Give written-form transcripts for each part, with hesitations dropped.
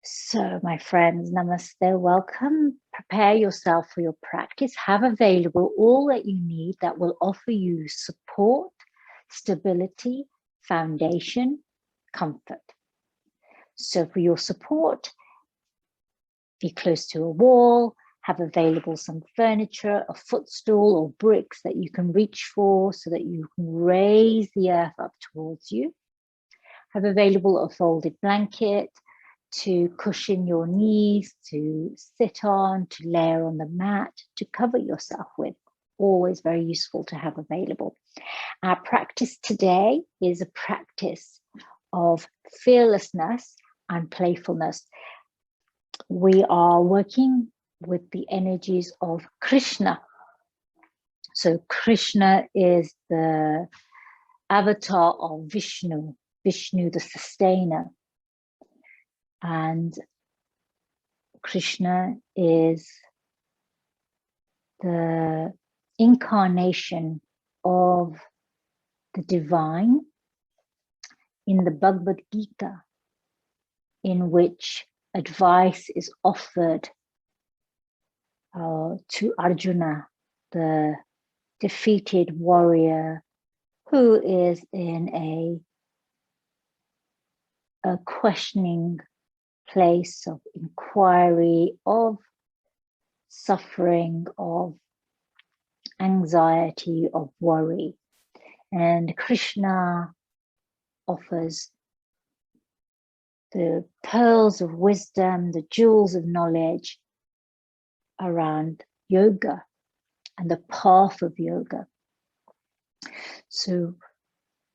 So, my friends, namaste, welcome. Prepare yourself for your practice. Have available all that you need that will offer you support, stability, foundation, comfort. So, for your support, be close to a wall, have available some furniture, a footstool or bricks that you can reach for so that you can raise the earth up towards you. Have available a folded blanket to cushion your knees, to sit on, to layer on the mat, to cover yourself with. Always very useful to have available. Our practice today is a practice of fearlessness and playfulness. We are working with the energies of Krishna. So Krishna is the avatar of Vishnu, Vishnu the sustainer. And Krishna is the incarnation of the divine in the Bhagavad Gita, in which advice is offered to Arjuna, the defeated warrior who is in a questioning place of inquiry, of suffering, of anxiety, of worry. And Krishna offers the pearls of wisdom, the jewels of knowledge around yoga and the path of yoga. So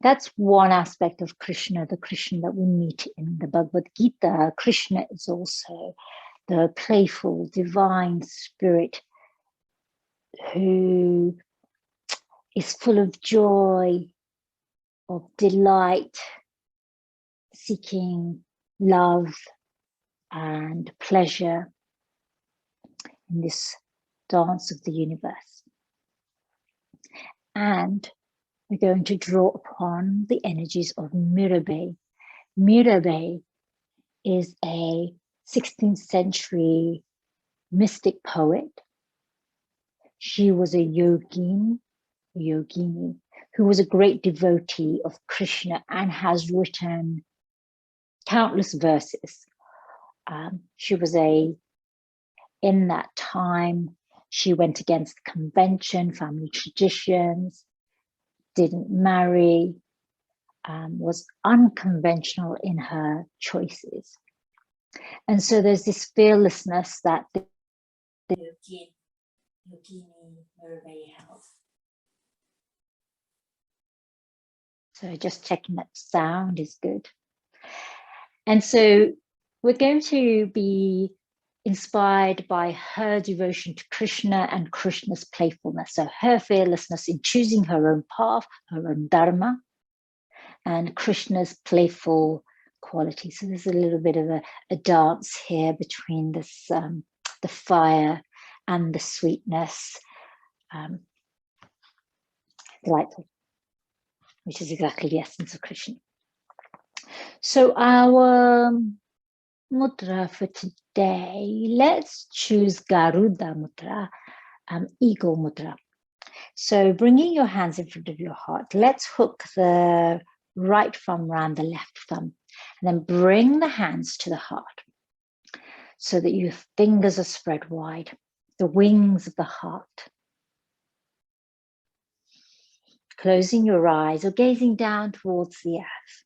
that's one aspect of Krishna, the Krishna that we meet in the Bhagavad Gita. Krishna is also the playful, divine spirit who is full of joy, of delight, seeking love and pleasure in this dance of the universe. And we're going to draw upon the energies of Mirabai. Mirabai is a 16th century mystic poet. She was a yogini, who was a great devotee of Krishna and has written countless verses. She was in that time, she went against convention, family traditions, didn't marry, was unconventional in her choices. And so there's this fearlessness that the yogini Mirabai held. So just checking that sound is good. And so we're going to be inspired by her devotion to Krishna and Krishna's playfulness. So her fearlessness in choosing her own path, her own dharma, and Krishna's playful quality. So there's a little bit of a dance here between this, the fire and the sweetness. Delightful, which is exactly the essence of Krishna. So our mudra for today, let's choose Garuda mudra, eagle mudra. So bringing your hands in front of your heart, let's hook the right thumb around the left thumb, and then bring the hands to the heart so that your fingers are spread wide, the wings of the heart. Closing your eyes or gazing down towards the earth.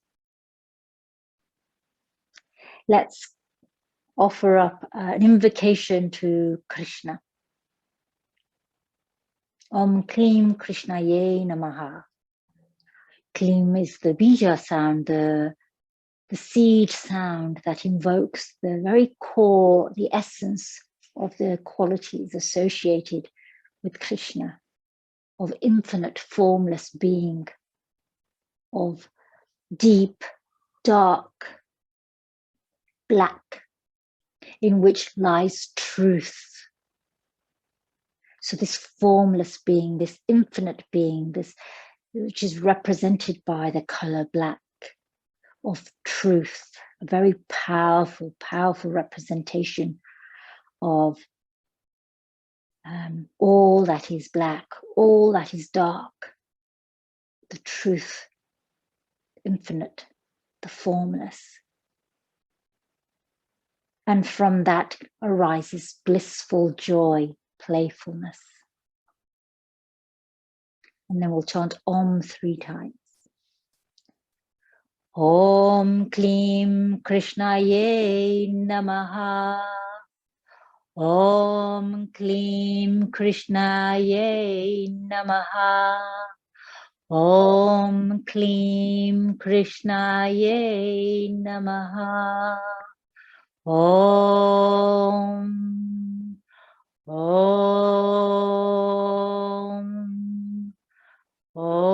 Let's offer up an invocation to Krishna. Om Kleem Krishnaya Namaha. Kleem is the bija sound, the seed sound that invokes the very core, the essence of the qualities associated with Krishna, of infinite formless being, of deep, dark, black, in which lies truth. So this formless being, this infinite being, this which is represented by the color black, of truth, a very powerful, powerful representation of all that is black, all that is dark, the truth, infinite, the formless. And from that arises blissful joy, playfulness. And then we'll chant Om 3 times. Om Kleem Krishnaya Namaha. Om Kleem Krishnaya Namaha. Om Kleem Krishnaya Namaha. Om. Om. Om.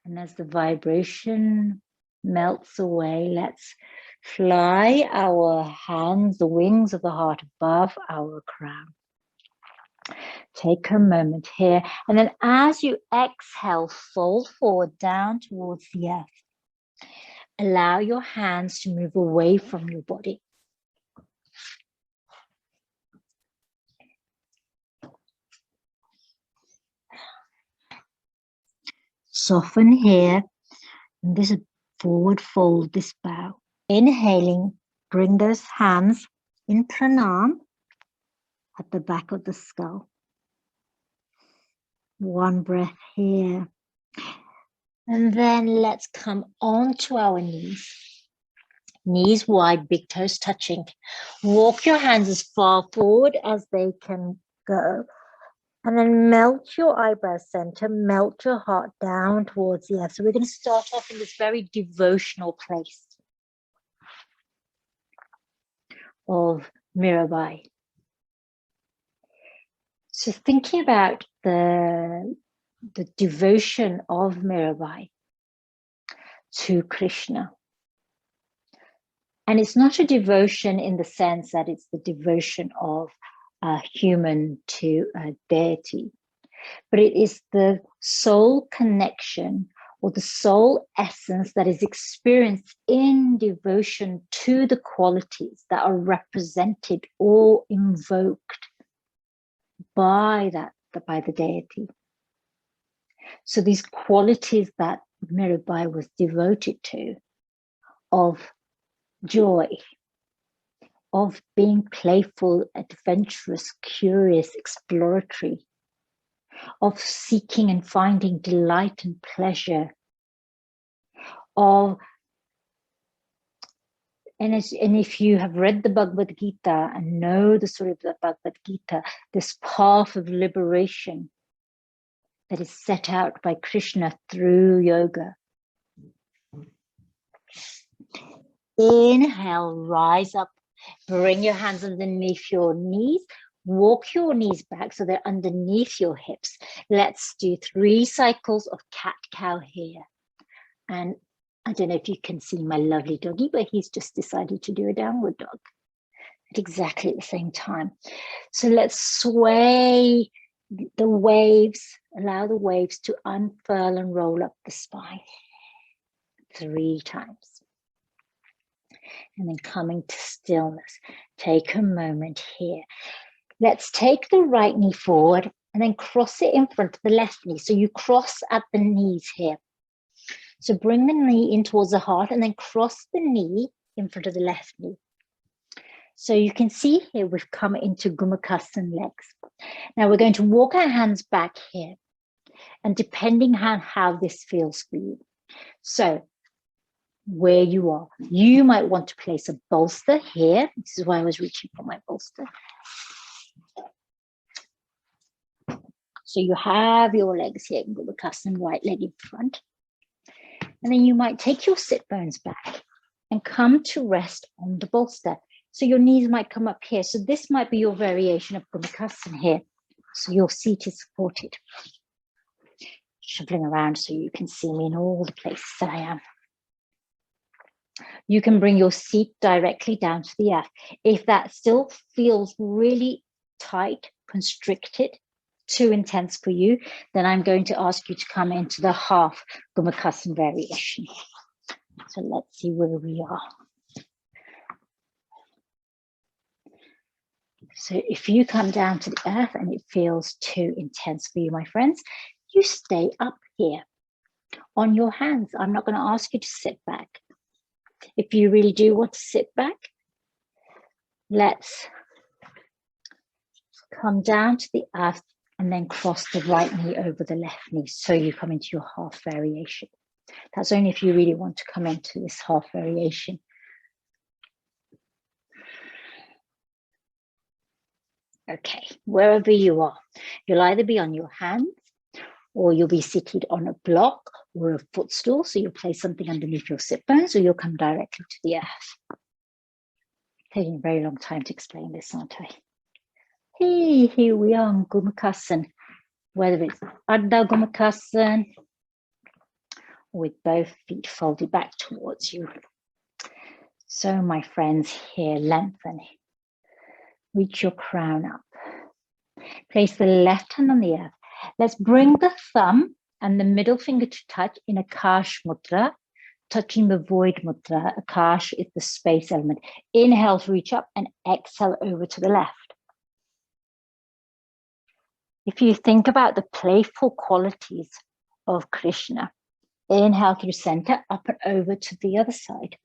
And as the vibration melts away, let's fly our hands, the wings of the heart above our crown. Take a moment here. And then as you exhale, fold forward down towards the earth. Allow your hands to move away from your body. Soften here. And this forward fold, this bow. Inhaling, bring those hands in pranam at the back of the skull. One breath here. And then let's come onto our knees. Knees wide, big toes touching. Walk your hands as far forward as they can go. And then melt your eyebrow center, melt your heart down towards the earth. So we're going to start off in this very devotional place of Mirabai. So thinking about the devotion of Mirabai to Krishna. And it's not a devotion in the sense that it's the devotion of a human to a deity, but it is the soul connection or the soul essence that is experienced in devotion to the qualities that are represented or invoked by the deity. So these qualities that Mirabai was devoted to, of joy, of being playful, adventurous, curious, exploratory, of seeking and finding delight and pleasure, and if you have read the Bhagavad Gita and know the story of the Bhagavad Gita, this path of liberation that is set out by Krishna through yoga. Inhale, rise up, bring your hands underneath your knees, walk your knees back so they're underneath your hips. Let's do 3 cycles of cat-cow here. And I don't know if you can see my lovely doggy, but he's just decided to do a downward dog at exactly the same time. So let's sway the waves, allow the waves to unfurl and roll up the spine 3 times. And then coming to stillness. Take a moment here. Let's take the right knee forward and then cross it in front of the left knee. So you cross at the knees here. So bring the knee in towards the heart and then cross the knee in front of the left knee. So you can see here we've come into Gomukhasana legs. Now we're going to walk our hands back here. And depending on how this feels for you. So where you are, you might want to place a bolster here. This is why I was reaching for my bolster. So you have your legs here in Gomukhasana, right leg in front. And then you might take your sit bones back and come to rest on the bolster. So your knees might come up here. So this might be your variation of Gomukhasana here. So your seat is supported. Shuffling around so you can see me in all the places that I am. You can bring your seat directly down to the earth. If that still feels really tight, constricted, too intense for you, then I'm going to ask you to come into the half Gomukhasana variation. So let's see where we are. So if you come down to the earth and it feels too intense for you, my friends, you stay up here on your hands. I'm not going to ask you to sit back. If you really do want to sit back, let's come down to the earth and then cross the right knee over the left knee. So you come into your half variation. That's only if you really want to come into this half variation. Okay, wherever you are, you'll either be on your hands or you'll be seated on a block or a footstool. So you'll place something underneath your sit bones or you'll come directly to the earth. Taking a very long time to explain this, aren't I? Hey, here we are on Gomukhasana, whether it's Ardha Gomukhasana or with both feet folded back towards you. So my friends, here, lengthen. Reach your crown up. Place the left hand on the earth. Let's bring the thumb and the middle finger to touch in Akash Mudra, touching the void mudra. Akash is the space element. Inhale to reach up and exhale over to the left. If you think about the playful qualities of Krishna, inhale through center, up and over to the other side.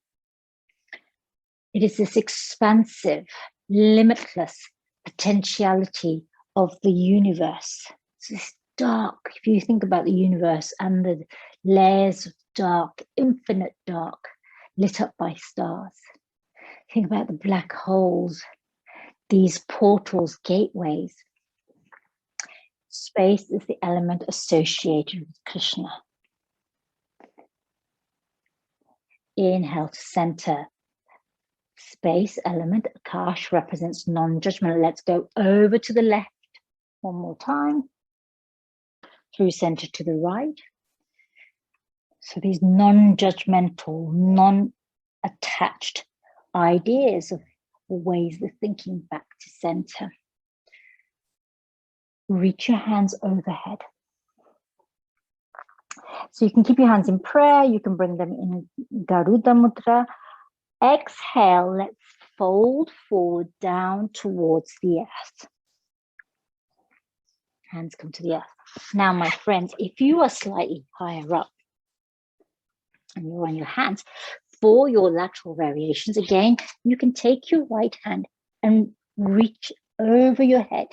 It is this expansive, limitless potentiality of the universe. It's this dark, if you think about the universe and the layers of dark, infinite dark, lit up by stars. Think about the black holes, these portals, gateways. Space is the element associated with Krishna. Inhale to center. Space element, Akash, represents non-judgment. Let's go over to the left one more time. Through center to the right. So these non-judgmental, non-attached ideas of ways of thinking back to center. Reach your hands overhead. So you can keep your hands in prayer. You can bring them in Garuda Mudra. Exhale, let's fold forward down towards the earth. Hands come to the earth. Now, my friends, if you are slightly higher up and you're on your hands, for your lateral variations, again, you can take your right hand and reach over your head.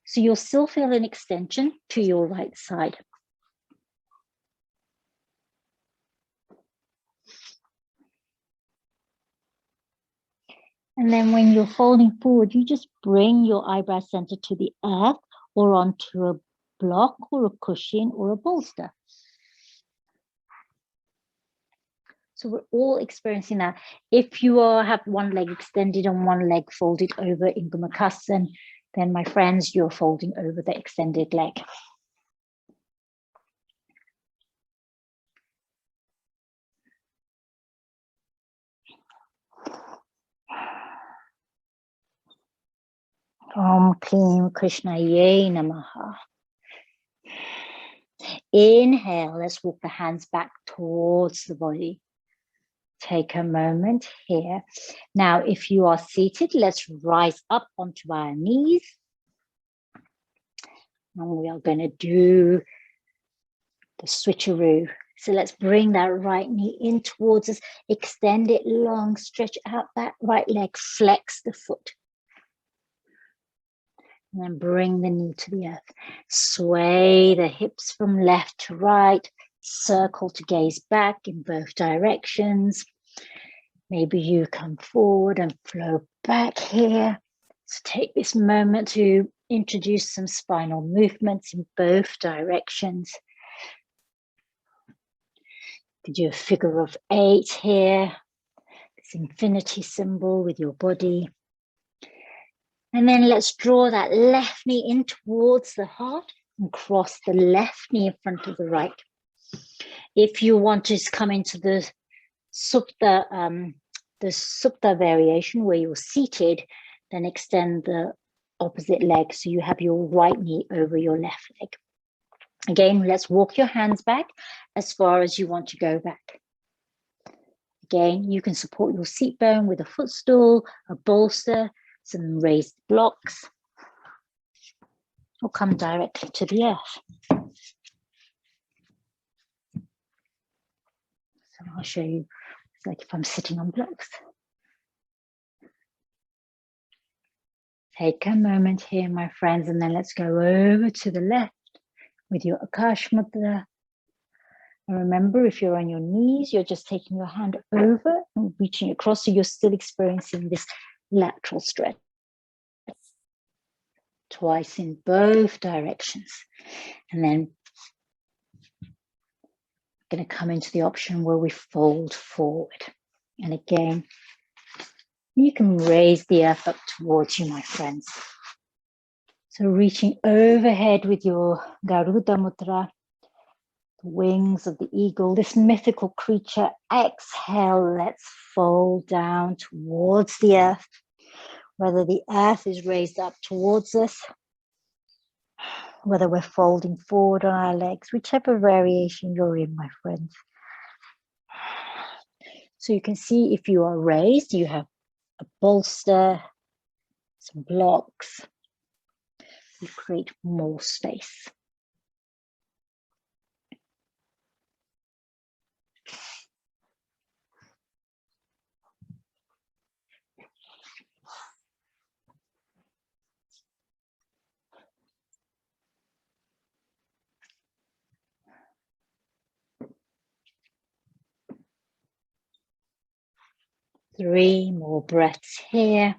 So you'll still feel an extension to your right side. And then when you're folding forward, you just bring your eyebrow center to the earth or onto a block or a cushion or a bolster. So we're all experiencing that. If you have one leg extended and one leg folded over in Gomukhasana, then my friends, you're folding over the extended leg. Om Kleem Krishnaya Namaha. Inhale, let's walk the hands back towards the body. Take a moment here. Now, if you are seated, let's rise up onto our knees. And we are going to do the switcheroo. So let's bring that right knee in towards us. Extend it long, stretch out that right leg, flex the foot. And then bring the knee to the earth. Sway the hips from left to right. Circle to gaze back in both directions. Maybe you come forward and flow back here. So take this moment to introduce some spinal movements in both directions. You do a figure of 8 here. This infinity symbol with your body. And then let's draw that left knee in towards the heart and cross the left knee in front of the right. If you want to come into the Supta variation where you're seated, then extend the opposite leg. So you have your right knee over your left leg. Again, let's walk your hands back as far as you want to go back. Again, you can support your seat bone with a footstool, a bolster, some raised blocks, or come directly to the earth. So I'll show you, it's like if I'm sitting on blocks. Take a moment here, my friends, and then let's go over to the left with your Akash Mudra. And remember, if you're on your knees, you're just taking your hand over and reaching across, so you're still experiencing this lateral stretch. Twice in both directions. And then we're going to come into the option where we fold forward. And again, you can raise the earth up towards you, my friends. So reaching overhead with your Garuda Mudra, the wings of the eagle, this mythical creature. Exhale, let's fold down towards the earth. Whether the earth is raised up towards us, whether we're folding forward on our legs, whichever variation you're in, my friends. So you can see if you are raised, you have a bolster, some blocks. You create more space. Three more breaths here.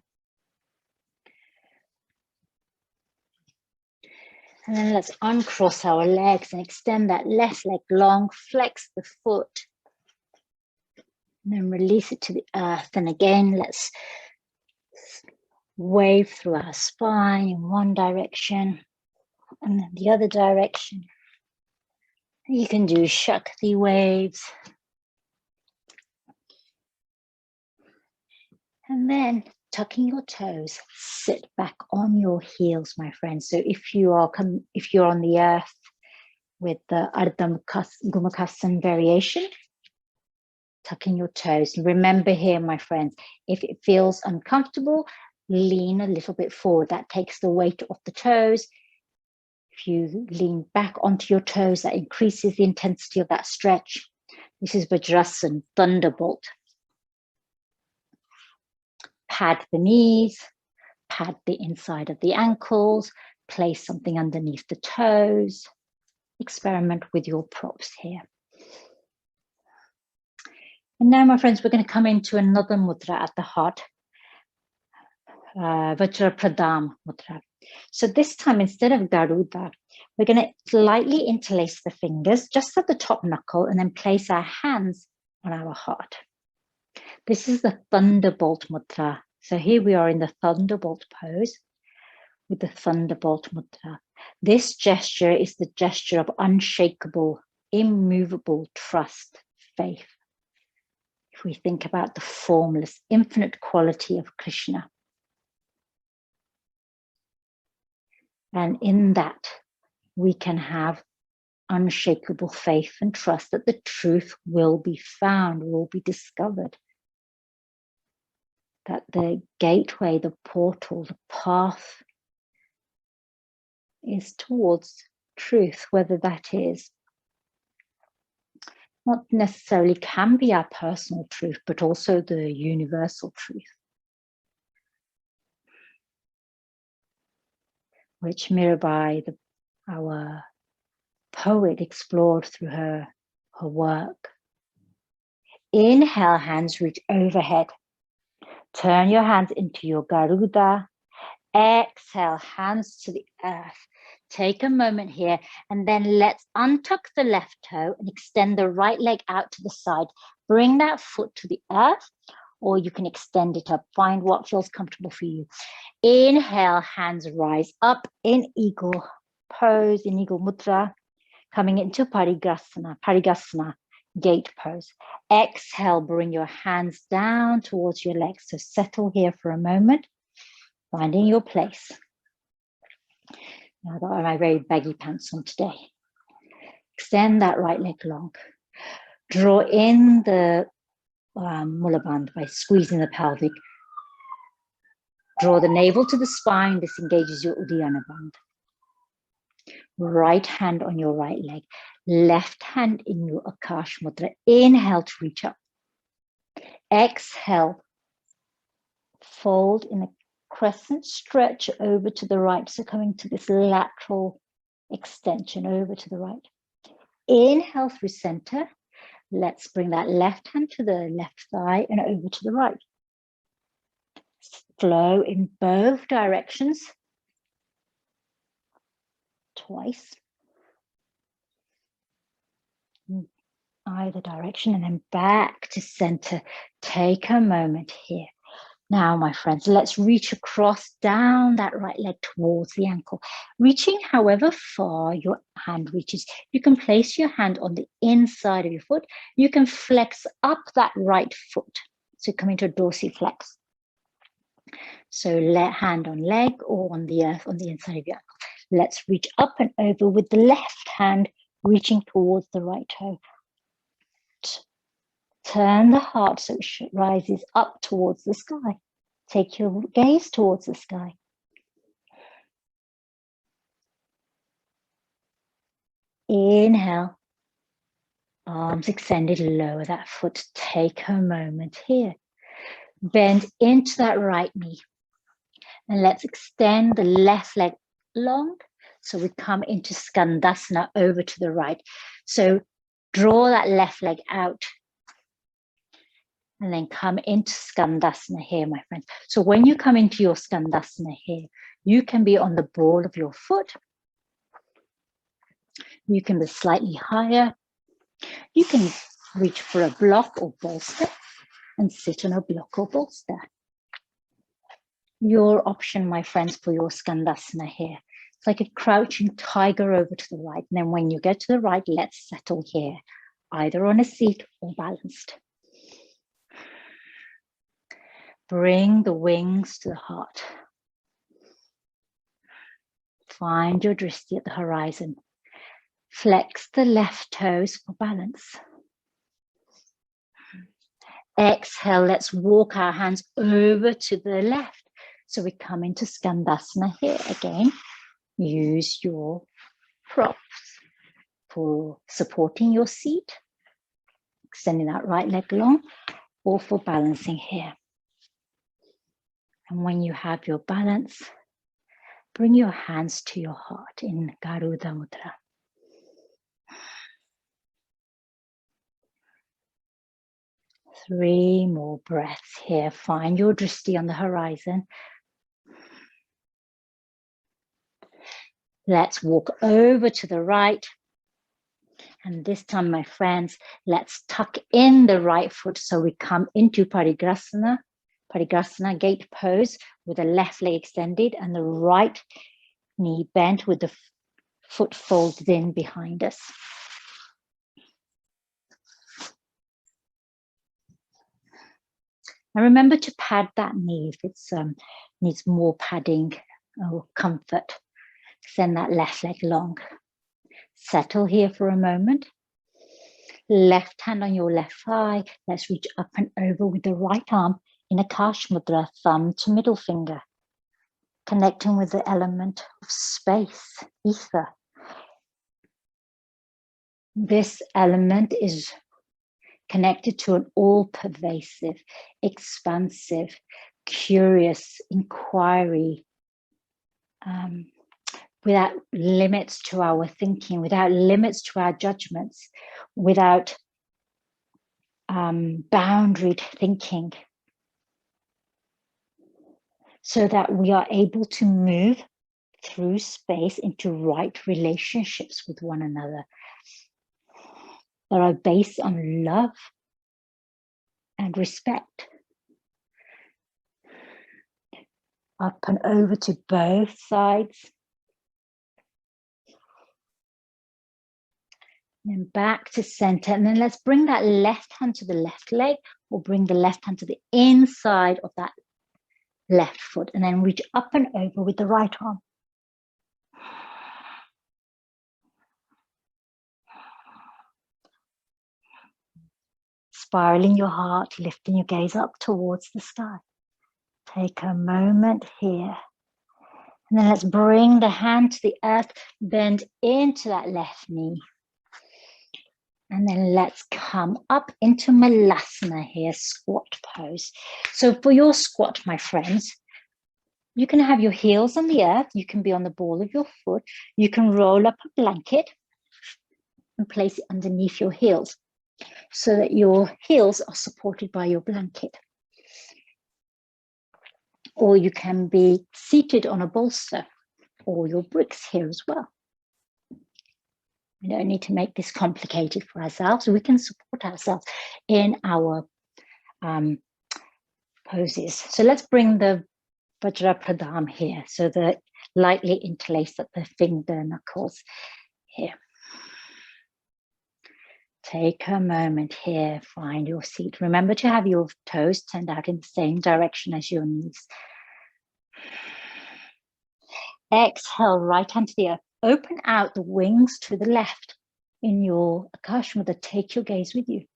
And then let's uncross our legs and extend that left leg long, flex the foot. And then release it to the earth. And again, let's wave through our spine in one direction and then the other direction. You can do Shakti waves. And then tucking your toes, sit back on your heels, my friends. So if you're on the earth with the Ardha Gomukhasana variation, tucking your toes. Remember here, my friends, if it feels uncomfortable, lean a little bit forward. That takes the weight off the toes. If you lean back onto your toes, that increases the intensity of that stretch. This is Vajrasana, thunderbolt. Pad the knees, pad the inside of the ankles, place something underneath the toes. Experiment with your props here. And now, my friends, we're going to come into another mudra at the heart, Vajra Pradam Mudra. So this time, instead of Garuda, we're going to lightly interlace the fingers just at the top knuckle and then place our hands on our heart. This is the Thunderbolt Mudra. So here we are in the Thunderbolt pose with the Thunderbolt Mudra. This gesture is the gesture of unshakable, immovable trust, faith. If we think about the formless, infinite quality of Krishna. And in that, we can have unshakable faith and trust that the truth will be found, will be discovered. That the gateway, the portal, the path is towards truth, whether that is not necessarily can be our personal truth, but also the universal truth, which Mirabai, our poet, explored through her work. Inhale, hands reach overhead. Turn your hands into your Garuda. Exhale, hands to the earth. Take a moment here, and then let's untuck the left toe and extend the right leg out to the side. Bring that foot to the earth, or you can extend it up. Find what feels comfortable for you. Inhale, hands rise up in eagle pose, in eagle mudra, coming into Parigasana, gate pose. Exhale, bring your hands down towards your legs. So settle here for a moment, finding your place. Now I've got my very baggy pants on today. Extend that right leg long. Draw in the Mula Bandha by squeezing the pelvic. Draw the navel to the spine. This engages your Uddiyana Bandha. Right hand on your right leg. Left hand in your Akash Mudra. Inhale to reach up. Exhale. Fold in a crescent stretch over to the right. So coming to this lateral extension over to the right. Inhale through center. Let's bring that left hand to the left thigh and over to the right. Flow in both directions. Twice. Either direction and then back to center. Take a moment here. Now, my friends, let's reach across down that right leg towards the ankle, reaching however far your hand reaches. You can place your hand on the inside of your foot. You can flex up that right foot. So come into a dorsiflex. So let hand on leg or on the earth on the inside of your ankle. Let's reach up and over with the left hand reaching towards the right toe. Turn the heart so it rises up towards the sky. Take your gaze towards the sky. Inhale. Arms extended, lower that foot. Take a moment here. Bend into that right knee. And let's extend the left leg long. So we come into Skandasana over to the right. So draw that left leg out. And then come into Skandasana here, my friends. So when you come into your Skandasana here, you can be on the ball of your foot. You can be slightly higher. You can reach for a block or bolster and sit on a block or bolster. Your option, my friends, for your Skandasana here. It's like a crouching tiger over to the right. And then when you get to the right, let's settle here, either on a seat or balanced. Bring the wings to the heart. Find your drishti at the horizon. Flex the left toes for balance. Exhale, let's walk our hands over to the left. So we come into Skandasana here again. Use your props for supporting your seat, extending that right leg long, or for balancing here. And when you have your balance, bring your hands to your heart in Garuda Mudra. Three more breaths here. Find your drishti on the horizon. Let's walk over to the right. And this time, my friends, let's tuck in the right foot so we come into Parigrasana. Parigasana, gate pose with the left leg extended and the right knee bent with the foot folded in behind us. And remember to pad that knee if it needs more padding or comfort. Extend that left leg long. Settle here for a moment. Left hand on your left thigh. Let's reach up and over with the right arm in Akash Mudra, thumb to middle finger. Connecting with the element of space, ether. This element is connected to an all-pervasive, expansive, curious inquiry, without limits to our thinking, without limits to our judgments, without boundaried thinking, so that we are able to move through space into right relationships with one another that are based on love and respect. Up and over to both sides. And then back to center. And then let's bring that left hand to the left leg, or bring the left hand to the inside of that left foot. And then reach up and over with the right arm. spiraling your heart, lifting your gaze up towards the sky. Take a moment here. And then let's bring the hand to the earth, bend into that left knee. And then let's come up into Malasana here, squat pose. So for your squat, my friends, you can have your heels on the earth. You can be on the ball of your foot. You can roll up a blanket and place it underneath your heels so that your heels are supported by your blanket. Or you can be seated on a bolster or your bricks here as well. We don't need to make this complicated for ourselves. We can support ourselves in our poses. So let's bring the Vajrapadam here, so that lightly interlace at the finger knuckles here. Take a moment here, find your seat. Remember to have your toes turned out in the same direction as your knees. Exhale, right hand to the earth. Open out the wings to the left. In your Akash Mudra, take your gaze with you.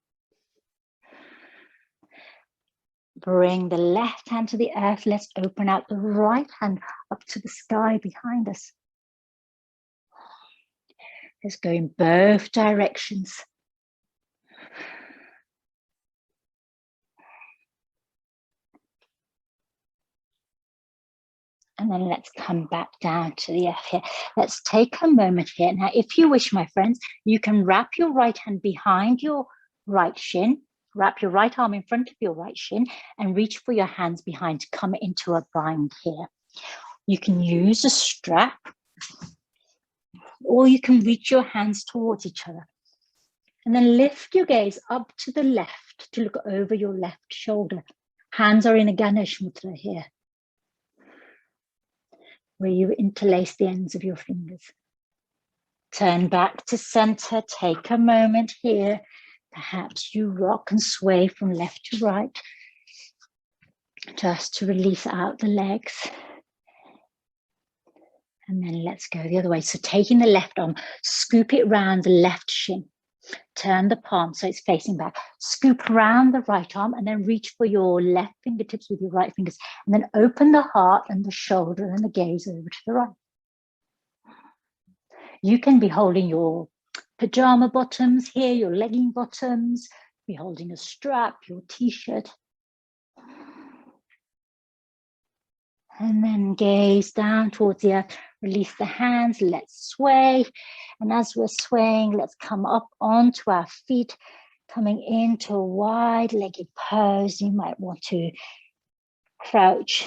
Bring the left hand to the earth. Let's open out the right hand up to the sky behind us. Let's go in both directions. And then let's come back down to the earth here. Let's take a moment here. Now, if you wish, my friends, you can wrap your right hand behind your right shin, wrap your right arm in front of your right shin, and reach for your hands behind to come into a bind here. You can use a strap, or you can reach your hands towards each other. And then lift your gaze up to the left to look over your left shoulder. Hands are in a Ganesh Mudra here, where you interlace the ends of your fingers. Turn back to center, take a moment here. Perhaps you rock and sway from left to right, just to release out the legs. And then let's go the other way. So taking the left arm, scoop it round the left shin. Turn the palm so it's facing back. Scoop around the right arm and then reach for your left fingertips with your right fingers. And then open the heart and the shoulder and the gaze over to the right. You can be holding your pajama bottoms here, your legging bottoms, be holding a strap, your t-shirt. And then gaze down towards the earth, release the hands, let's sway. And as we're swaying, let's come up onto our feet, coming into a wide-legged pose. You might want to crouch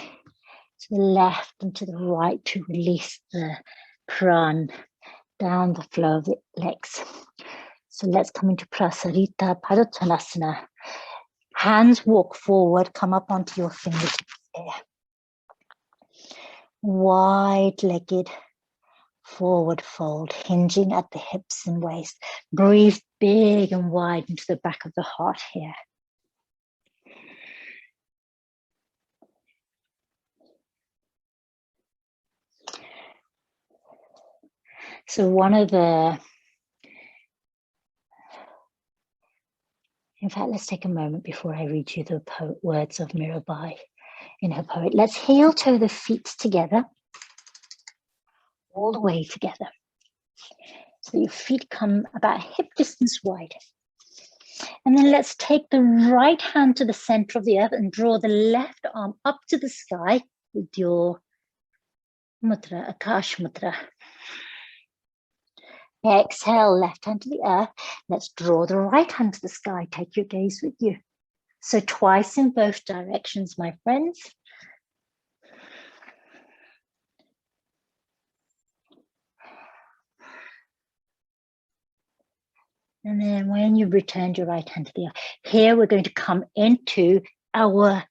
to the left and to the right to release the pran down the flow of the legs. So let's come into Prasarita, Parigasana. Hands walk forward, come up onto your fingertips here. Wide-legged forward fold, hinging at the hips and waist. Breathe big and wide into the back of the heart here. So in fact, let's take a moment before I read you the words of Mirabai in her poet. Let's heel toe the feet together, all the way together. So your feet come about hip distance wide. And then let's take the right hand to the center of the earth and draw the left arm up to the sky with your mudra, Akash Mudra. Exhale, left hand to the earth. Let's draw the right hand to the sky. Take your gaze with you. So twice in both directions, my friends. And then when you've returned your right hand to the earth, here we're going to come into our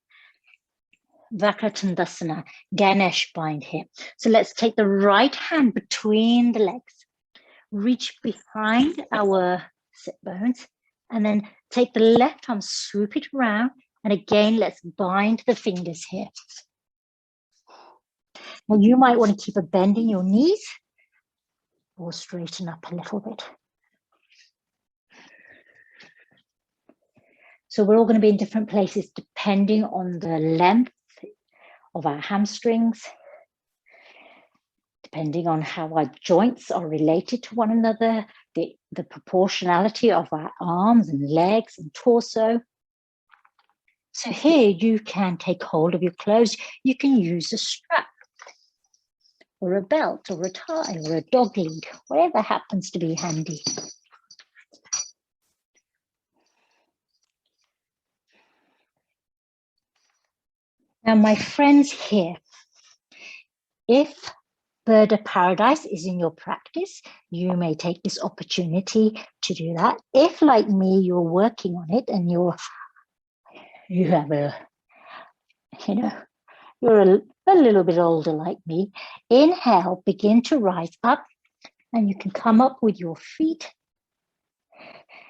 Skandasana, Ganesh Bind here. So let's take the right hand between the legs, reach behind our sit bones, and then take the left arm, swoop it around, and again, let's bind the fingers here. Now you might want to keep a bend in your knees or straighten up a little bit. So we're all going to be in different places depending on the length of our hamstrings, depending on how our joints are related to one another, the proportionality of our arms and legs and torso. So here you can take hold of your clothes. You can use a strap or a belt or a tie or a dog lead, whatever happens to be handy. Now, my friends here, if Bird of Paradise is in your practice, you may take this opportunity to do that. If, like me, you're working on it and you have you're a little bit older like me, inhale, begin to rise up, and you can come up with your feet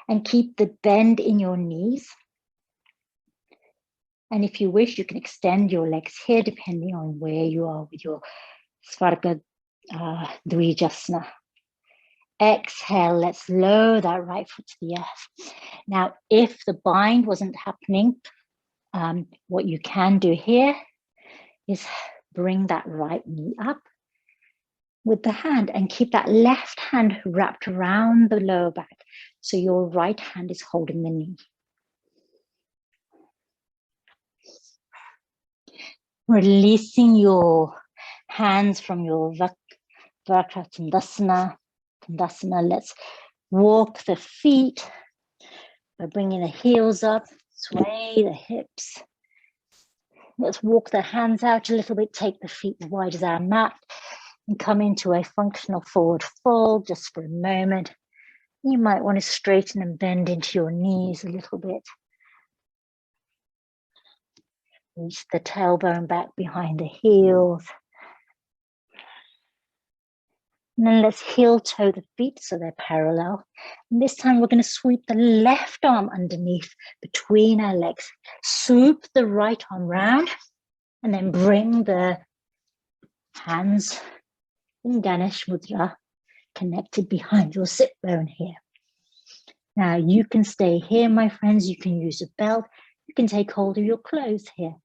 and keep the bend in your knees. And if you wish, you can extend your legs here depending on where you are with your Svarga Dvijasana. Exhale, let's lower that right foot to the earth. Now, if the bind wasn't happening, what you can do here is bring that right knee up with the hand and keep that left hand wrapped around the lower back. So your right hand is holding the knee. Releasing your hands from your Skandasana. Let's walk the feet by bringing the heels up, sway the hips. Let's walk the hands out a little bit, take the feet as wide as our mat, and come into a functional forward fold just for a moment. You might want to straighten and bend into your knees a little bit. Reach the tailbone back behind the heels. And then let's heel toe the feet so they're parallel. And this time we're going to sweep the left arm underneath between our legs. Swoop the right arm round and then bring the hands in Ganesh Mudra connected behind your sit bone here. Now you can stay here, my friends. You can use a belt. You can take hold of your clothes here.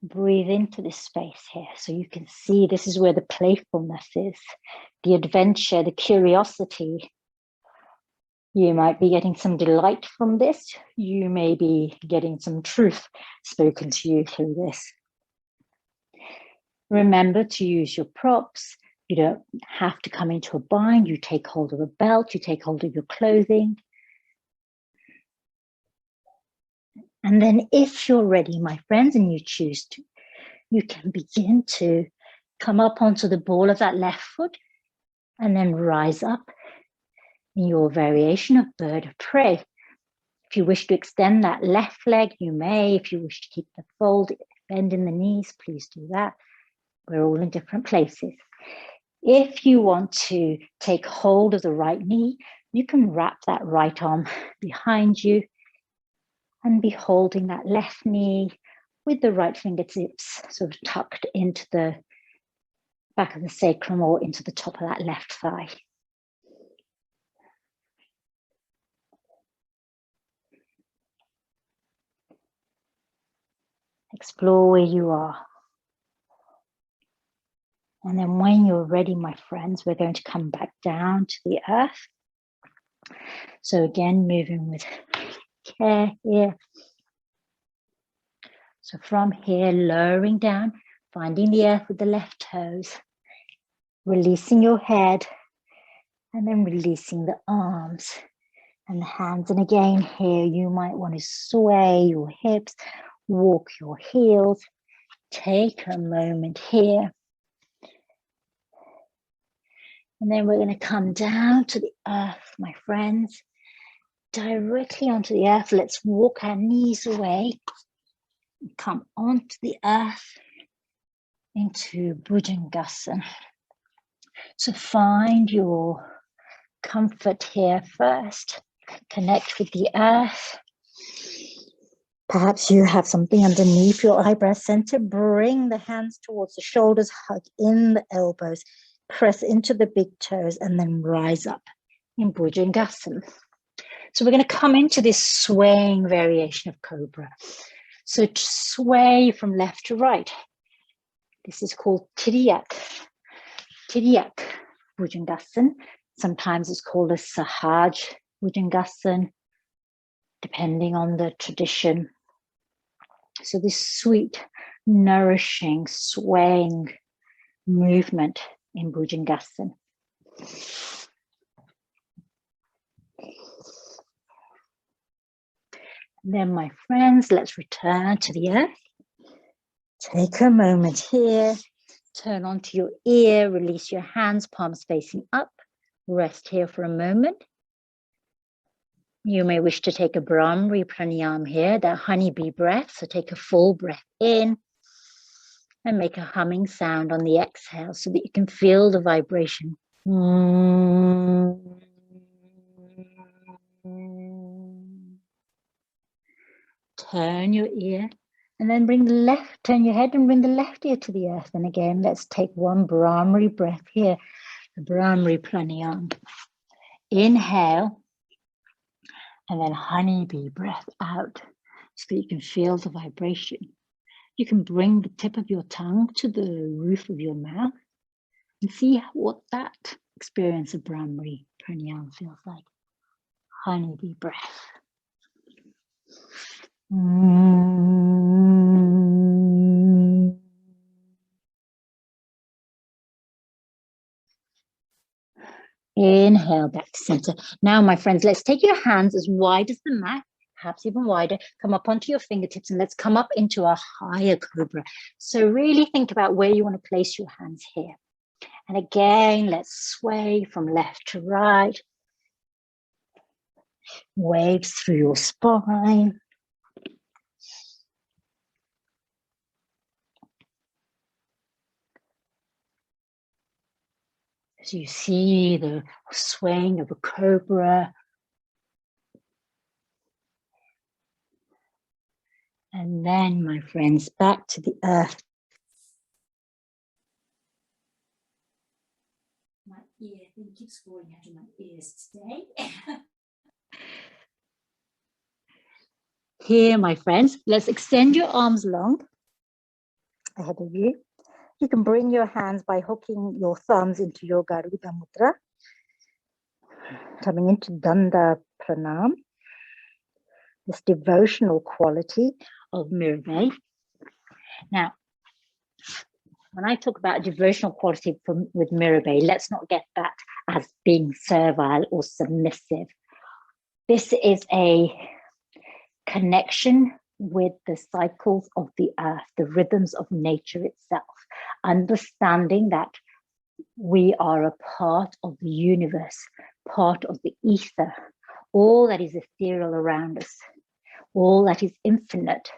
Breathe into this space here so you can see this is where the playfulness is, the adventure, the curiosity. You might be getting some delight from this. You may be getting some truth spoken to you through this. Remember to use your props. You don't have to come into a bind. You take hold of a belt. You take hold of your clothing. And then if you're ready, my friends, and you choose to, you can begin to come up onto the ball of that left foot and then rise up in your variation of bird of prey. If you wish to extend that left leg, you may. If you wish to keep the fold, bend in the knees, please do that. We're all in different places. If you want to take hold of the right knee, you can wrap that right arm behind you and be holding that left knee with the right fingertips sort of tucked into the back of the sacrum or into the top of that left thigh. Explore where you are. And then when you're ready, my friends, we're going to come back down to the earth. So again, moving with care here. So from here, lowering down, finding the earth with the left toes, releasing your head, and then releasing the arms and the hands. And again, here you might want to sway your hips, walk your heels, take a moment here. And then we're going to come down to the earth, my friends, directly onto the earth. Let's walk our knees away. Come onto the earth into Bhujangasana. So find your comfort here first. Connect with the earth. Perhaps you have something underneath your eyebrow center. Bring the hands towards the shoulders. Hug in the elbows. Press into the big toes and then rise up in Bhujangasana. So we're going to come into this swaying variation of Cobra. So to sway from left to right. This is called Tiriyak Bhujangasana. Sometimes it's called a Sahaj Bhujangasana, depending on the tradition. So this sweet, nourishing, swaying movement in Bhujangasana. Then, my friends, let's return to the earth. Take a moment here. Turn onto your ear. Release your hands, palms facing up. Rest here for a moment. You may wish to take a Brahmari pranayam here, that honeybee breath. So take a full breath in and make a humming sound on the exhale so that you can feel the vibration. Turn your ear and then turn your head and bring the left ear to the earth. And again, let's take one Brahmari breath here, the Brahmari pranayam. Inhale and then honeybee breath out so that you can feel the vibration. You can bring the tip of your tongue to the roof of your mouth and see what that experience of Brahmari pranayam feels like. Honeybee breath. Inhale back to center. Now, my friends, let's take your hands as wide as the mat, perhaps even wider. Come up onto your fingertips and let's come up into a higher Cobra. So really think about where you want to place your hands here. And again, let's sway from left to right. Waves through your spine. As you see the swaying of a Cobra. And then, my friends, back to the earth. My ear thing keeps falling out of my ears today. Here, my friends, let's extend your arms long ahead of you. You can bring your hands by hooking your thumbs into your Garuda Mudra. Coming into Danda Pranam. This devotional quality of Mirabay. Now, when I talk about devotional quality with Mirabay, let's not get that as being servile or submissive. This is a connection with the cycles of the earth, the rhythms of nature itself, understanding that we are a part of the universe, part of the ether, all that is ethereal around us, all that is infinite,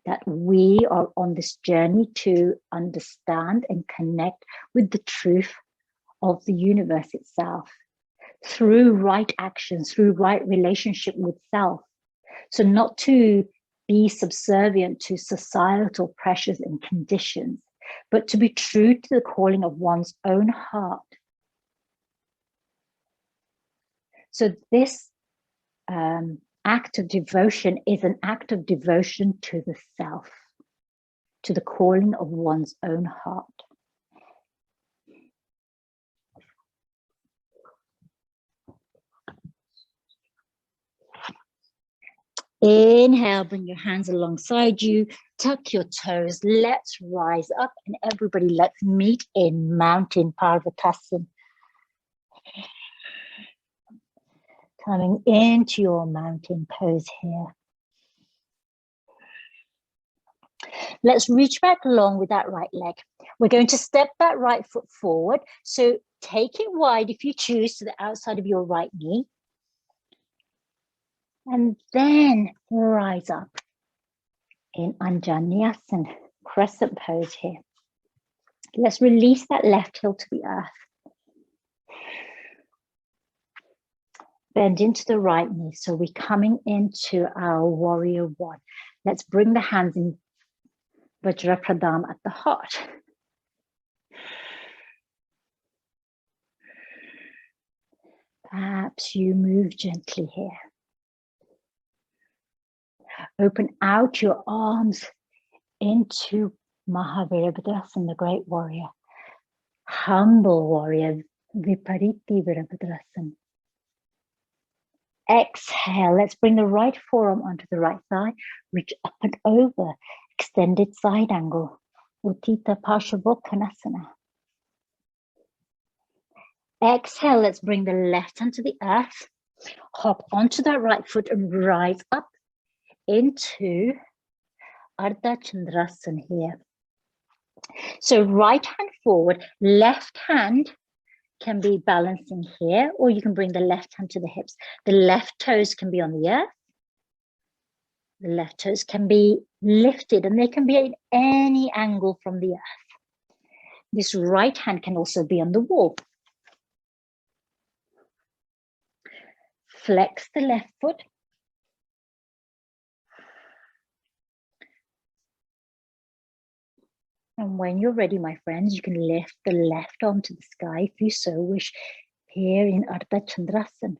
that we are on this journey to understand and connect with the truth of the universe itself through right actions, through right relationship with self. So not to be subservient to societal pressures and conditions, but to be true to the calling of one's own heart. So this act of devotion is an act of devotion to the self, to the calling of one's own heart. Inhale, bring your hands alongside you, tuck your toes, let's rise up, and everybody let's meet in mountain Parigasana. Coming into your mountain pose here. Let's reach back along with that right leg. We're going to step that right foot forward. So take it wide if you choose to the outside of your right knee. And then rise up in Anjaneyasana, crescent pose here. Let's release that left heel to the earth. Bend into the right knee. So we're coming into our warrior one. Let's bring the hands in Vajrapradam at the heart. Perhaps you move gently here. Open out your arms into Mahavirabhadrasana, the great warrior. Humble warrior, Vipariti Virabhadrasana. Exhale, let's bring the right forearm onto the right thigh. Reach up and over, extended side angle. Uttita Parshavottanasana. Exhale, let's bring the left hand to the earth. Hop onto that right foot and rise up into Ardha Chandrasana here. So right hand forward, left hand can be balancing here, or you can bring the left hand to the hips. The left toes can be on the earth. The left toes can be lifted, and they can be at any angle from the earth. This right hand can also be on the wall. Flex the left foot. And when you're ready, my friends, you can lift the left arm to the sky if you so wish, here in Ardha Chandrasana.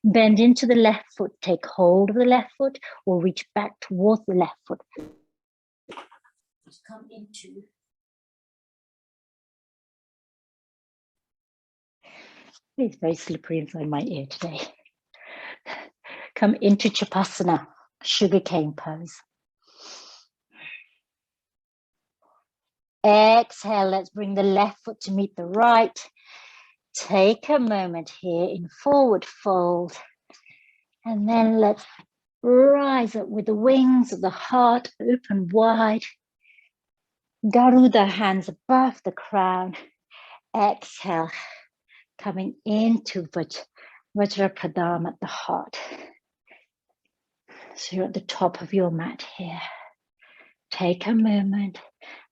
Bend into the left foot, take hold of the left foot, or reach back towards the left foot. Just come into. It's very slippery inside my ear today. Come into Chapasana, sugarcane pose. Exhale, let's bring the left foot to meet the right. Take a moment here in forward fold. And then let's rise up with the wings of the heart open wide. Garuda, hands above the crown. Exhale, coming into Vajrapadam at the heart. So you're at the top of your mat here. Take a moment,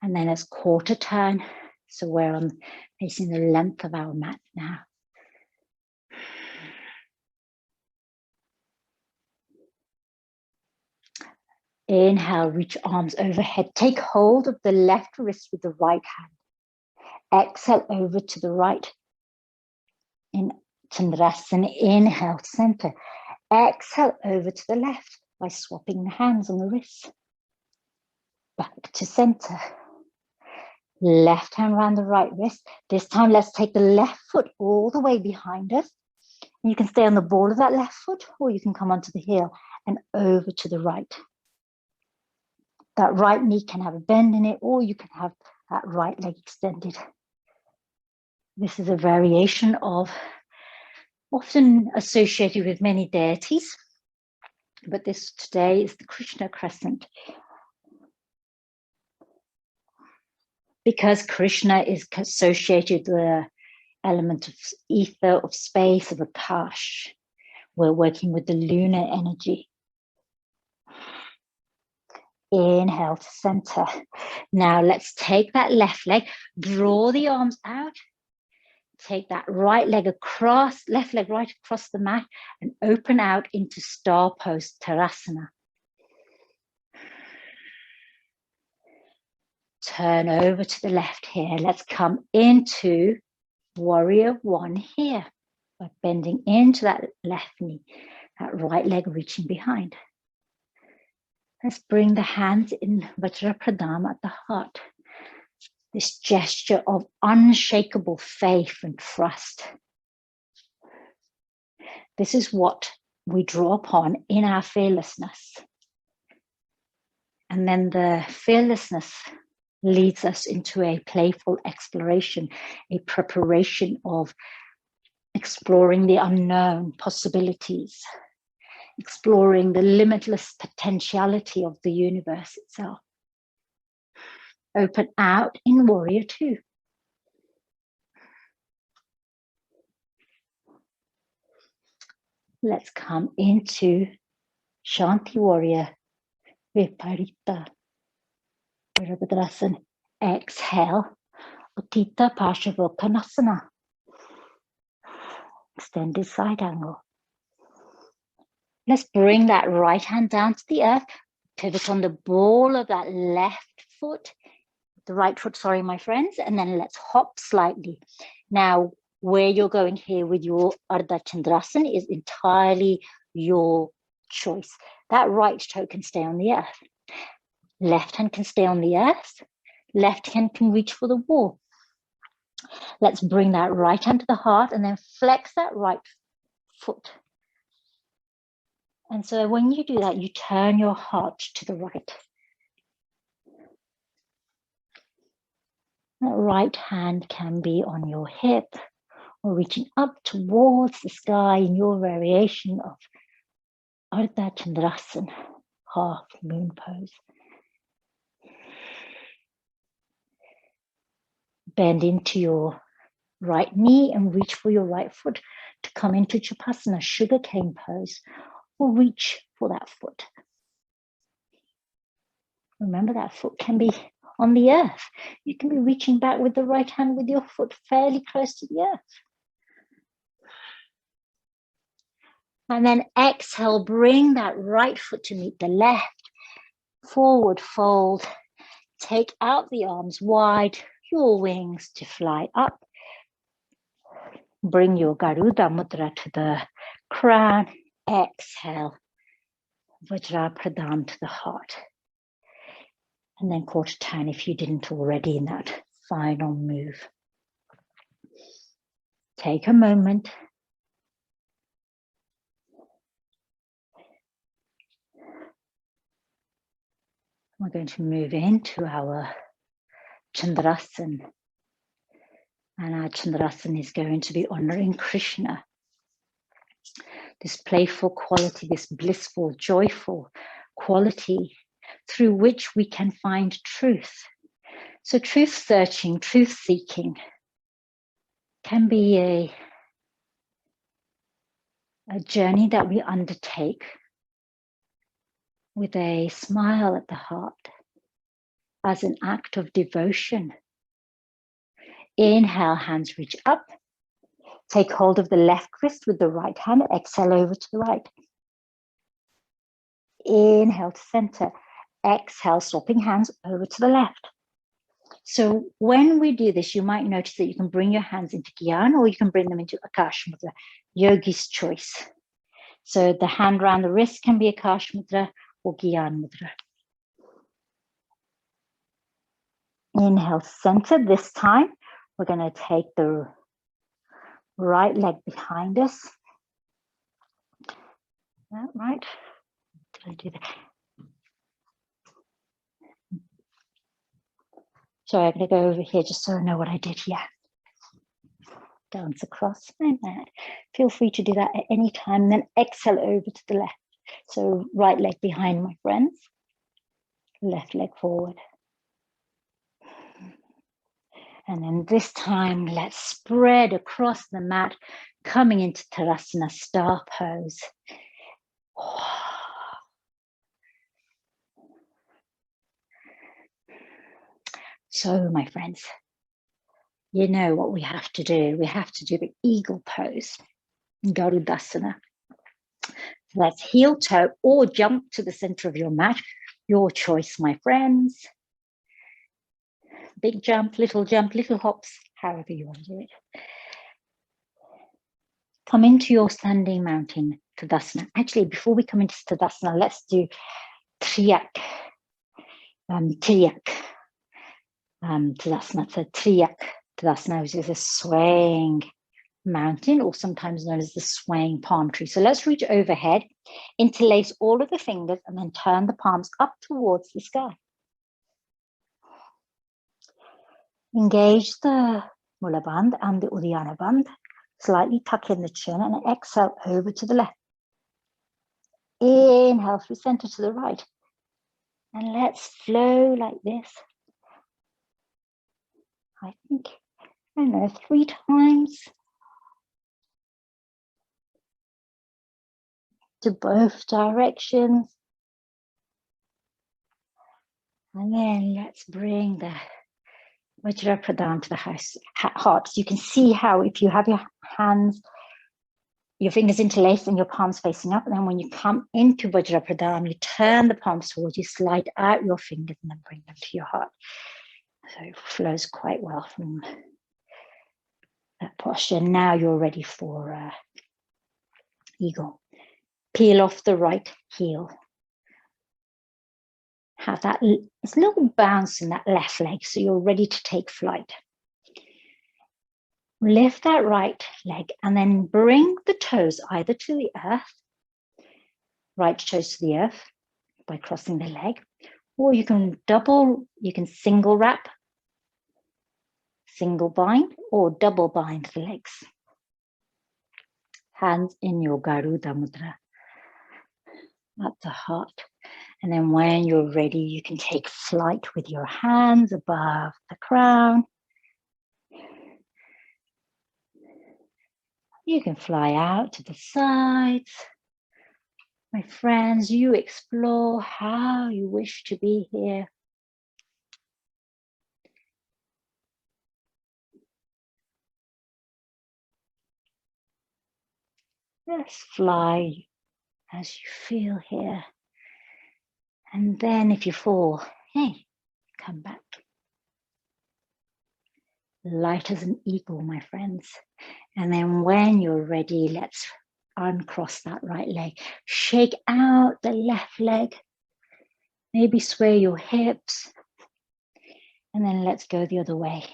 and then it's quarter turn. So we're facing the length of our mat now. Inhale, reach arms overhead. Take hold of the left wrist with the right hand. Exhale over to the right. In Chandrasana, inhale, center. Exhale over to the left by swapping the hands on the wrists. Back to center. Left hand around the right wrist. This time, let's take the left foot all the way behind us. You can stay on the ball of that left foot, or you can come onto the heel and over to the right. That right knee can have a bend in it, or you can have that right leg extended. This is a variation of often associated with many deities, but this today is the Krishna Crescent. Because Krishna is associated with the element of ether, of space, of Akash, we're working with the lunar energy. Inhale to center. Now let's take that left leg, draw the arms out, take that right leg across, left leg right across the mat, and open out into star pose, Tarasana. Turn over to the left here. Let's come into warrior one here by bending into that left knee, that right leg reaching behind. Let's bring the hands in Vajrapradam at the heart. This gesture of unshakable faith and trust. This is what we draw upon in our fearlessness. And then the fearlessness leads us into a playful exploration, a preparation of exploring the unknown possibilities, exploring the limitless potentiality of the universe itself. Open out in warrior two. Let's come into Shanti warrior, Viparita. Exhale, Uttita Parshavottanasana. Extended side angle. Let's bring that right hand down to the earth. Pivot on the ball of that left foot. The right foot, sorry, my friends. And then let's hop slightly. Now, Where you're going here with your Ardha Chandrasana is entirely your choice. That right toe can stay on the earth. Left hand can stay on the earth. Left hand can reach for the wall. Let's bring that right hand to the heart and then flex that right foot. And so when you do that, you turn your heart to the right. That right hand can be on your hip or reaching up towards the sky in your variation of Ardha Chandrasana, half moon pose. Bend into your right knee and reach for your right foot to come into Chapasana, sugarcane pose, or reach for that foot. Remember, that foot can be on the earth. You can be reaching back with the right hand with your foot fairly close to the earth. And then exhale, bring that right foot to meet the left. Forward fold. Take out the arms wide, your wings to fly up. Bring your Garuda Mudra to the crown. Exhale, Vajra Pradhan to the heart. And then quarter turn if you didn't already in that final move. Take a moment. We're going to move into our Chandrasana. And our Chandrasana is going to be honoring Krishna. This playful quality, this blissful, joyful quality through which we can find truth. So truth searching, truth seeking can be a journey that we undertake with a smile at the heart as an act of devotion. Inhale, hands reach up. Take hold of the left wrist with the right hand. Exhale over to the right. Inhale to center. Exhale, swapping hands over to the left. So when we do this, you might notice that you can bring your hands into Gyan or you can bring them into Akash Mudra, yogi's choice. So the hand around the wrist can be Akash Mudra or Gyan Mudra. Inhale, center. This time, we're going to take the right leg behind us. That right? Did I do that? Sorry, I'm going to go over here just so I know what I did here. Dance across my mat. Feel free to do that at any time. Then exhale over to the left. So right leg behind, my friends. Left leg forward. And then this time, let's spread across the mat, coming into Tarasana, star pose. So, my friends, you know what we have to do. We have to do the eagle pose, Garudasana. Let's heel toe or jump to the center of your mat. Your choice, my friends. Big jump, little hops, however you want to do it. Come into your standing mountain Tadasana. Actually, before we come into Tadasana, let's do Triyak. Tadasana. So Triyak Tadasana, which is a swaying mountain, or sometimes known as the swaying palm tree. So let's reach overhead, interlace all of the fingers, and then turn the palms up towards the sky. Engage the Mula Bandh and the Uddiyana Bandh. Slightly tuck in the chin and exhale over to the left. Inhale through center to the right. And let's flow like this. I think, I don't know, 3 times. To both directions. And then let's bring the Vajra Pradhan to the heart. So you can see how if you have your hands, your fingers interlaced and your palms facing up, and then when you come into Vajra Pradhan, you turn the palms towards you, slide out your fingers and then bring them to your heart. So it flows quite well from that posture. Now you're ready for eagle. Peel off the right heel. Have that it's a little bounce in that left leg, so you're ready to take flight. Lift that right leg and then bring the toes either to the earth, right toes to the earth by crossing the leg, or you can single wrap, single bind, or double bind the legs. Hands in your Garuda Mudra at the heart. And then when you're ready, you can take flight with your hands above the crown. You can fly out to the sides. My friends, you explore how you wish to be here. Let's fly as you feel here. And then if you fall, hey, come back. Light as an eagle, my friends. And then when you're ready, let's uncross that right leg. Shake out the left leg. Maybe sway your hips. And then let's go the other way.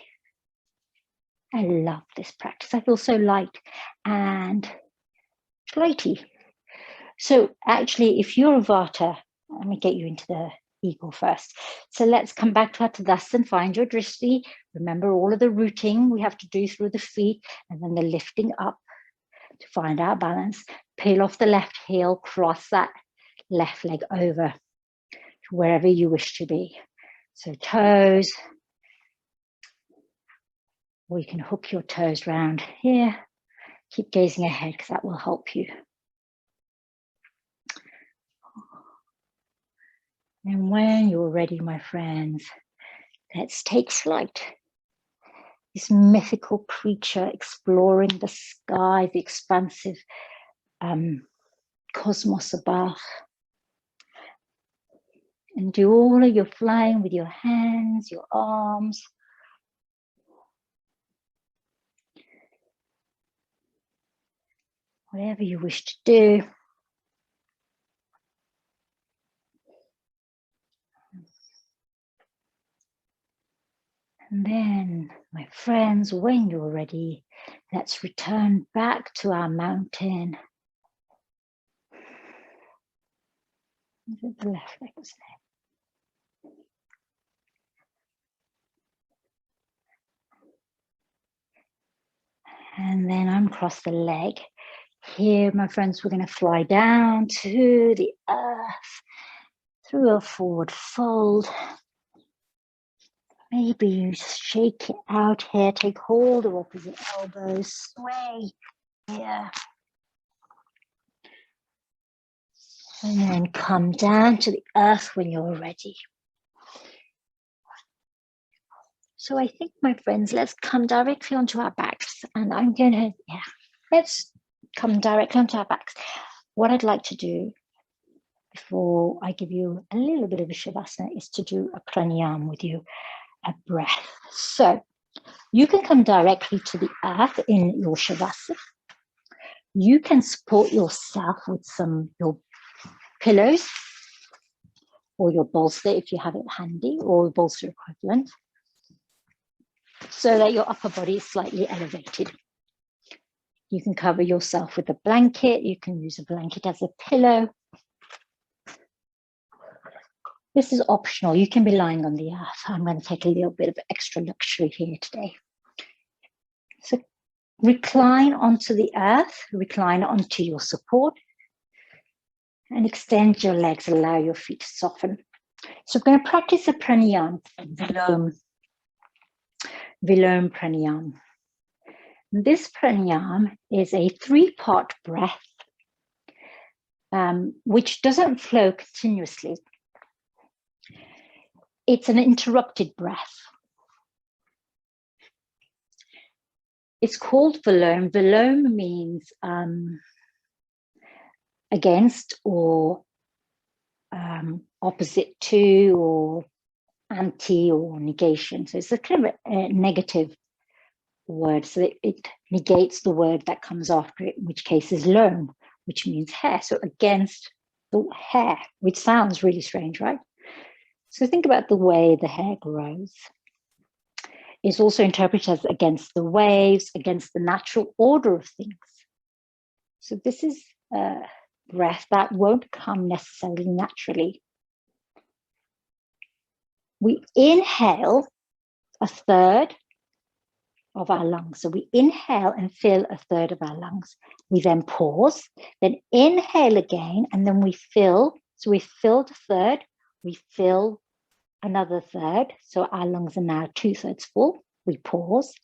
I love this practice. I feel so light and flighty. So actually, if you're a Vata, let me get you into the eagle first. So let's come back to Tadasana, find your drishti. Remember all of the rooting we have to do through the feet and then the lifting up to find our balance. Peel off the left heel, cross that left leg over to wherever you wish to be. So toes, or you can hook your toes round here. Keep gazing ahead because that will help you. And when you're ready, my friends, let's take flight. This mythical creature exploring the sky, the expansive cosmos above. And do all of your flying with your hands, your arms. Whatever you wish to do. And then, my friends, when you're ready, let's return back to our mountain. The left leg was there. And then uncross the leg. Here, my friends, we're going to fly down to the earth through a forward fold. Maybe you shake it out here, take hold of opposite elbows, sway here. And then come down to the earth when you're ready. So I think, my friends, let's come directly onto our backs. And I'm going to, let's come directly onto our backs. What I'd like to do before I give you a little bit of a Shavasana is to do a pranayama with you, a breath. So you can come directly to the earth in your Shavasana. You can support yourself with your pillows or your bolster if you have it handy, or bolster equivalent, so that your upper body is slightly elevated. You can cover yourself with a blanket. You can use a blanket as a pillow. This is optional. You can be lying on the earth. I'm going to take a little bit of extra luxury here today. So recline onto the earth, recline onto your support, and extend your legs, allow your feet to soften. So we're going to practice a pranayama, Vilom pranayama. This pranayama is a 3-part breath, which doesn't flow continuously. It's an interrupted breath. It's called Vilom. Vilom means against, or opposite to, or anti, or negation. So it's a kind of a negative word, so it negates the word that comes after it, in which case is loam, which means hair. So against the hair, which sounds really strange, right? So think about the way the hair grows. It's also interpreted as against the waves, against the natural order of things. So this is a breath that won't come necessarily naturally. We inhale a third of our lungs. So we inhale and fill a third of our lungs. We then pause, then inhale again, and then we fill. So we filled a third, we fill another third. So our lungs are now 2/3 full. We pause,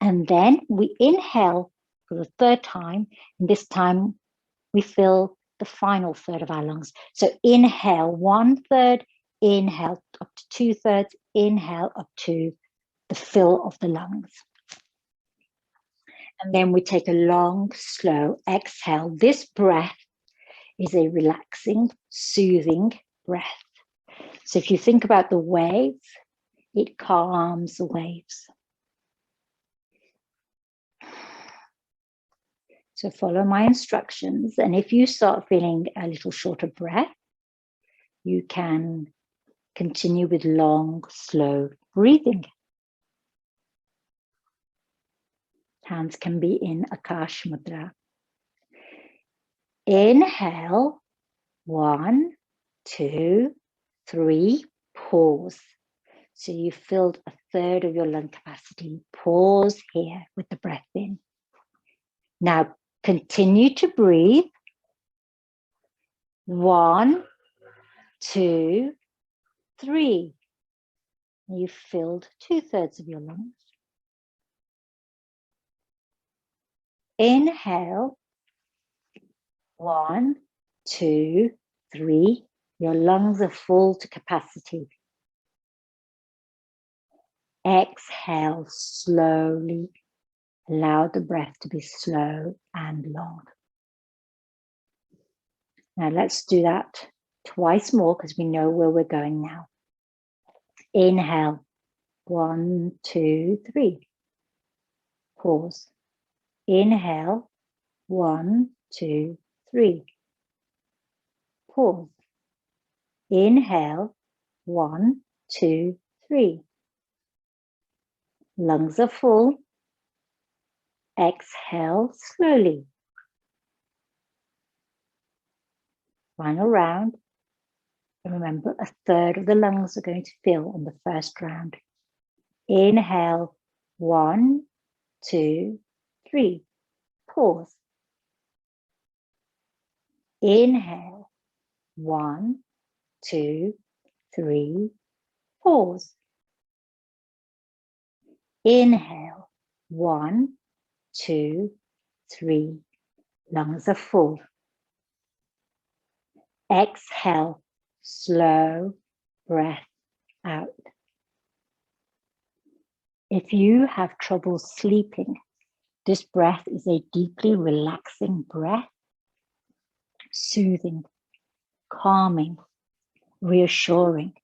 and then we inhale for the third time. And this time we fill the final third of our lungs. So inhale 1/3, inhale up to 2/3, inhale up to the fill of the lungs. And then we take a long, slow exhale. This breath is a relaxing, soothing breath. So if you think about the waves, it calms the waves. So follow my instructions. And if you start feeling a little short of breath, you can continue with long, slow breathing. Hands can be in Akash Mudra. Inhale, 1, 2, 3, pause. So you filled a third of your lung capacity. Pause here with the breath in. Now continue to breathe. 1, 2, 3. You filled 2/3 of your lungs. Inhale, 1, 2, 3. Your lungs are full to capacity. Exhale slowly. Allow the breath to be slow and long. Now let's do that twice more because we know where we're going now. Inhale, 1, 2, 3. Pause. Inhale, 1, 2, 3. Pause. Inhale, 1, 2, 3. Lungs are full. Exhale slowly. Final round. And remember, a third of the lungs are going to fill on the first round. Inhale, 1, 2, 3. Pause. Inhale, 1, 2, 3. Pause. Inhale, 1, 2, 3. Lungs are full. Exhale, slow breath out. If you have trouble sleeping, this breath is a deeply relaxing breath, soothing, calming, reassuring.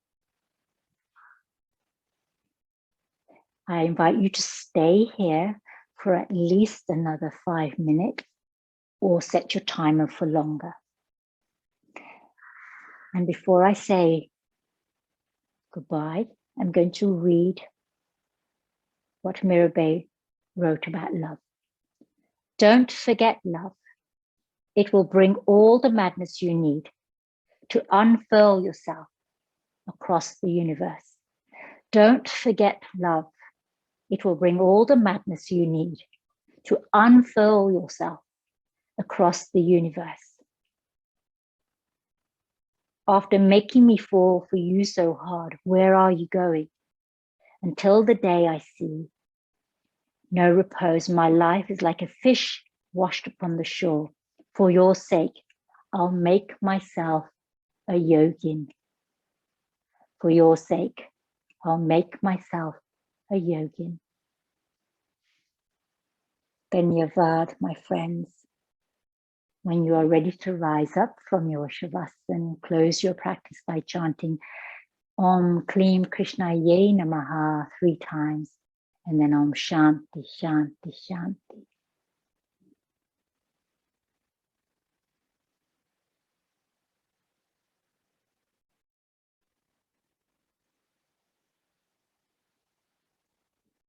I invite you to stay here for at least another 5 minutes or set your timer for longer. And before I say goodbye, I'm going to read what Mirabai wrote about love. Don't forget love. It will bring all the madness you need to unfurl yourself across the universe. Don't forget love. It will bring all the madness you need to unfurl yourself across the universe. After making me fall for you so hard, where are you going? Until the day I see no repose, my life is like a fish washed upon the shore. For your sake, I'll make myself a yogin. For your sake, I'll make myself a yogin. Dhanyavad, my friends. When you are ready to rise up from your Shavasana, close your practice by chanting Om Kleem Krishnaya Namaha 3 times And then Om Shanti, Shanti, Shanti.